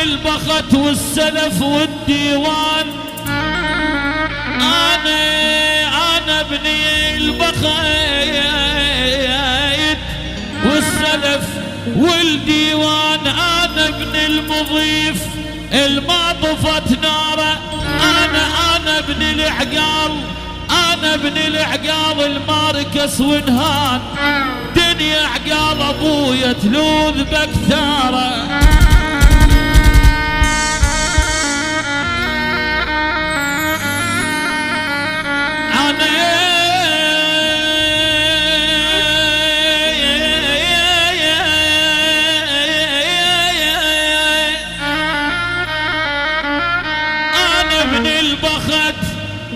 البخت والسلف والديوان، أنا ابني البخت والسلف والديوان، أنا ابن المضيف الما طفت ناره، أنا ابن العقال، أنا ابن العقال الماركس ونهان، دنيا عقال أبويا تلوذ بكثاره.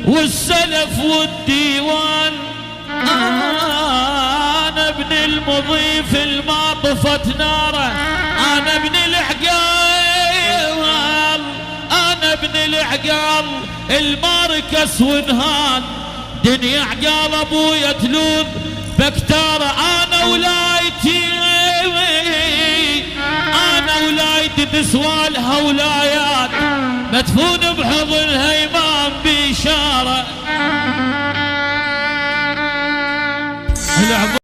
والسلف والديوان، أنا ابن المضيف الما طفت ناره، أنا ابن العقال، أنا ابن العقال الماركس ونهان، دنيا عقال أبويا تلوذ بكتاره. أنا ولايتي، أنا ولايتي تسوالها ولايات، مدفون بحضنها إمام بإشارة.